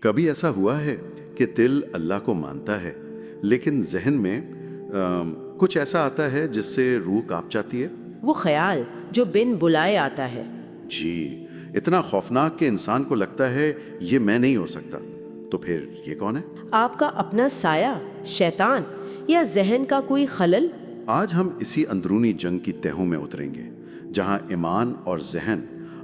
کبھی ایسا ہوا ہے کہ دل اللہ کو مانتا ہے لیکن ذہن میں کچھ ایسا آتا ہے جس سے روح کانپ جاتی ہے؟ وہ خیال جو بن بلائے آتا ہے۔ جی، اتنا خوفناک کہ انسان کو لگتا ہے یہ میں نہیں ہو سکتا۔ تو پھر یہ کون ہے؟ آپ کا اپنا سایہ، شیطان، یا ذہن کا کوئی خلل؟ آج ہم اسی اندرونی جنگ کی تہوں میں اتریں گے جہاں ایمان اور ذہن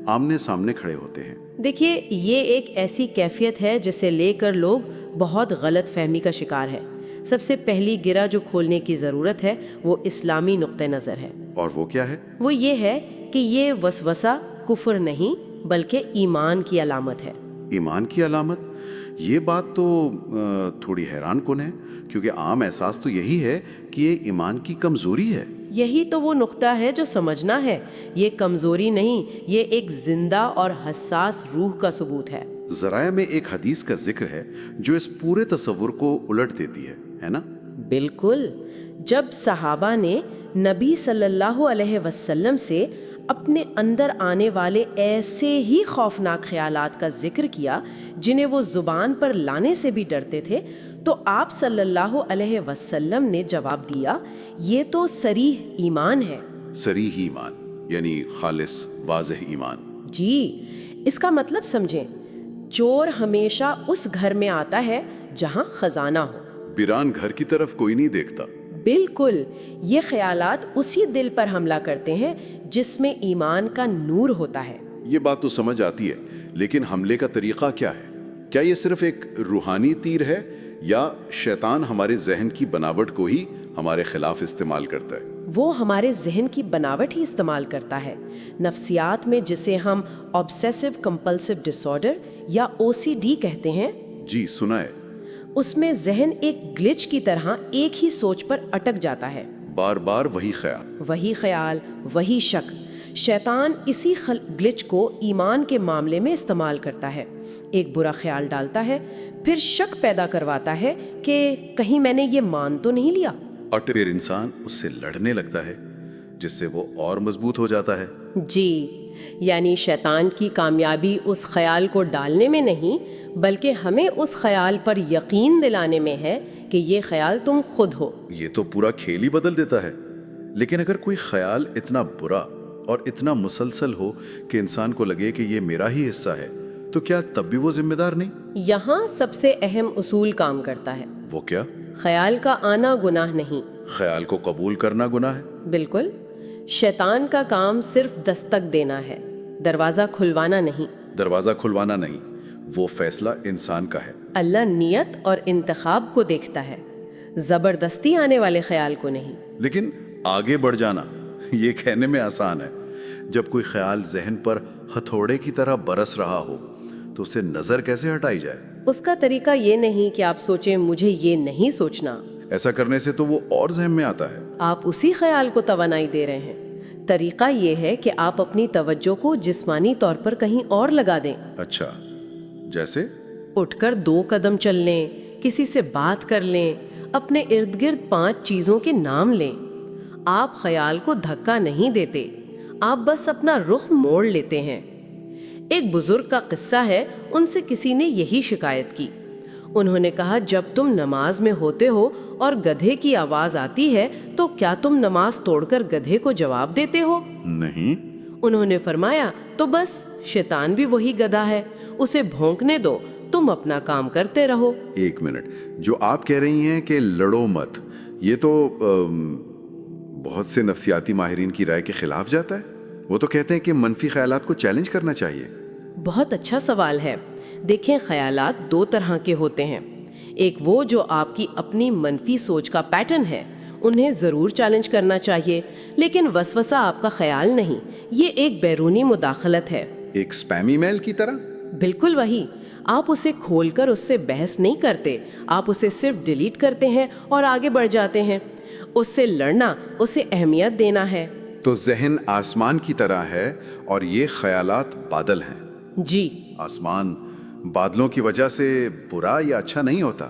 آمنے سامنے کھڑے ہوتے ہیں۔ دیکھیے، یہ ایک ایسی کیفیت ہے جسے لے کر لوگ بہت غلط فہمی کا شکار ہے۔ سب سے پہلی گرہ جو کھولنے کی ضرورت ہے وہ اسلامی نقطہ نظر ہے۔ اور وہ کیا ہے؟ وہ یہ ہے کہ یہ وسوسہ کفر نہیں بلکہ ایمان کی علامت ہے۔ ایمان کی علامت؟ یہ بات تو تھوڑی حیران کن ہے، کیونکہ عام احساس تو یہی ہے کہ یہ ایمان کی کمزوری ہے۔ یہی تو وہ نقطہ ہے جو سمجھنا ہے۔ یہ کمزوری نہیں، یہ ایک زندہ اور حساس روح کا ثبوت ہے۔ ذرائع میں ایک حدیث کا ذکر ہے جو اس پورے تصور کو الٹ دیتی ہے نا؟ بالکل۔ جب صحابہ نے نبی صلی اللہ علیہ وسلم سے اپنے اندر آنے والے ایسے ہی خوفناک خیالات کا ذکر کیا جنہیں وہ زبان پر لانے سے بھی ڈرتے تھے، تو آپ صلی اللہ علیہ وسلم نے جواب دیا، یہ تو صریح ایمان ہے۔ صریح ایمان یعنی خالص واضح ایمان۔ جی، اس کا مطلب سمجھیں، چور ہمیشہ اس گھر میں آتا ہے جہاں خزانہ ہو۔ ویران گھر کی طرف کوئی نہیں دیکھتا۔ بالکل، یہ خیالات اسی دل پر حملہ کرتے ہیں جس میں ایمان کا نور ہوتا ہے۔ یہ بات تو سمجھ آتی ہے، لیکن حملے کا طریقہ کیا ہے؟ کیا یہ صرف ایک روحانی تیر ہے یا شیطان ہمارے ذہن کی بناوٹ کو ہی ہمارے خلاف استعمال کرتا ہے؟ وہ ہمارے ذہن کی بناوٹ ہی استعمال کرتا ہے۔ نفسیات میں جسے ہم آبسیسو کمپلسو ڈس آرڈر یا OCD کہتے ہیں، جی سنا ہے۔ اس میں ذہن ایک گلچ کی طرح ایک ہی سوچ پر اٹک جاتا ہے۔ بار بار وہی خیال، وہی شک۔ شیطان اسی گلچ کو ایمان کے معاملے میں استعمال کرتا ہے۔ ایک برا خیال ڈالتا ہے، پھر شک پیدا کرواتا ہے کہ کہیں میں نے یہ مان تو نہیں لیا، اور پھر انسان اس سے لڑنے لگتا ہے جس سے وہ اور مضبوط ہو جاتا ہے۔ جی، یعنی شیطان کی کامیابی اس خیال کو ڈالنے میں نہیں بلکہ ہمیں اس خیال پر یقین دلانے میں ہے کہ یہ خیال تم خود ہو۔ یہ تو پورا کھیل ہی بدل دیتا ہے۔ لیکن اگر کوئی خیال اتنا برا اور اتنا مسلسل ہو کہ انسان کو لگے کہ یہ میرا ہی حصہ ہے، تو کیا تب بھی وہ ذمہ دار نہیں؟ یہاں سب سے اہم اصول کام کرتا ہے۔ وہ کیا؟ خیال کا آنا گناہ نہیں، خیال کو قبول کرنا گناہ ہے؟ بالکل۔ شیطان کا کام صرف دستک دینا ہے، دروازہ کھلوانا نہیں۔ وہ فیصلہ انسان کا ہے۔ اللہ نیت اور انتخاب کو دیکھتا ہے، زبردستی آنے والے خیال کو نہیں۔ لیکن آگے بڑھ جانا یہ کہنے میں آسان ہے۔ جب کوئی خیال ذہن پر ہتھوڑے کی طرح برس رہا ہو تو اسے نظر کیسے ہٹائی جائے؟ اس کا طریقہ یہ نہیں کہ آپ سوچیں مجھے یہ نہیں سوچنا۔ ایسا کرنے سے تو وہ اور ذہن میں آتا ہے۔ آپ اسی خیال کو توانائی دے رہے ہیں۔ طریقہ یہ ہے کہ آپ اپنی توجہ کو جسمانی طور پر کہیں اور لگا دیں۔ اچھا، جیسے؟ اٹھ کر 2 قدم چل لیں، کسی سے بات کر لیں، اپنے ارد گرد 5 چیزوں کے نام لیں۔ آپ خیال کو دھکا نہیں دیتے، آپ بس اپنا رخ موڑ لیتے ہیں۔ ایک بزرگ کا قصہ ہے، ان سے کسی نے یہی شکایت کی۔ انہوں نے کہا، جب تم نماز میں ہوتے ہو اور گدھے کی آواز آتی ہے تو کیا تم نماز توڑ کر گدھے کو جواب دیتے ہو؟ نہیں۔ انہوں نے فرمایا، تو بس شیطان بھی وہی گدھا ہے، اسے بھونکنے دو، تم اپنا کام کرتے رہو۔ ایک منٹ، جو آپ کہہ رہی ہیں کہ لڑو مت، یہ تو بہت سے نفسیاتی ماہرین کی رائے کے خلاف جاتا ہے۔ وہ تو کہتے ہیں کہ منفی خیالات کو چیلنج کرنا چاہیے۔ بہت اچھا سوال ہے۔ دیکھیں، خیالات 2 طرح کے ہوتے ہیں۔ ایک وہ جو آپ کی اپنی منفی سوچ کا پیٹرن ہے، انہیں ضرور چیلنج کرنا چاہیے، لیکن وسوسہ آپ کا خیال نہیں، یہ ایک بیرونی مداخلت ہے۔ ایک سپیم ای میل کی طرح؟ بالکل وہی۔ آپ اسے کھول کر اس سے بحث نہیں کرتے، آپ اسے صرف ڈیلیٹ کرتے ہیں اور آگے بڑھ جاتے ہیں۔ اس سے لڑنا، اسے اہمیت دینا ہے۔ تو ذہن آسمان کی طرح ہے اور یہ خیالات بادل ہیں۔ جی، آسمان بادلوں کی وجہ سے برا یا اچھا نہیں ہوتا،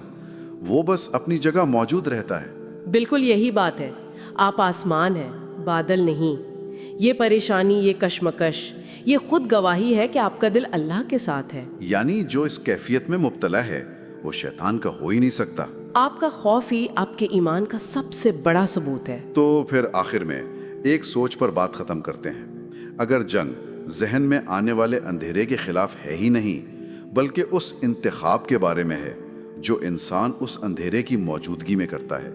وہ بس اپنی جگہ موجود رہتا ہے۔ بالکل یہی بات ہے۔ آپ آسمان ہیں، بادل نہیں۔ یہ پریشانی، یہ کشمکش، یہ خود گواہی ہے کہ آپ کا دل اللہ کے ساتھ ہے۔ یعنی جو اس کیفیت میں مبتلا ہے وہ شیطان کا ہو ہی نہیں سکتا۔ آپ کا خوف ہی آپ کے ایمان کا سب سے بڑا ثبوت ہے۔ تو پھر آخر میں ایک سوچ پر بات ختم کرتے ہیں۔ اگر جنگ ذہن میں آنے والے اندھیرے کے خلاف ہے ہی نہیں بلکہ اس انتخاب کے بارے میں ہے جو انسان اس اندھیرے کی موجودگی میں کرتا ہے،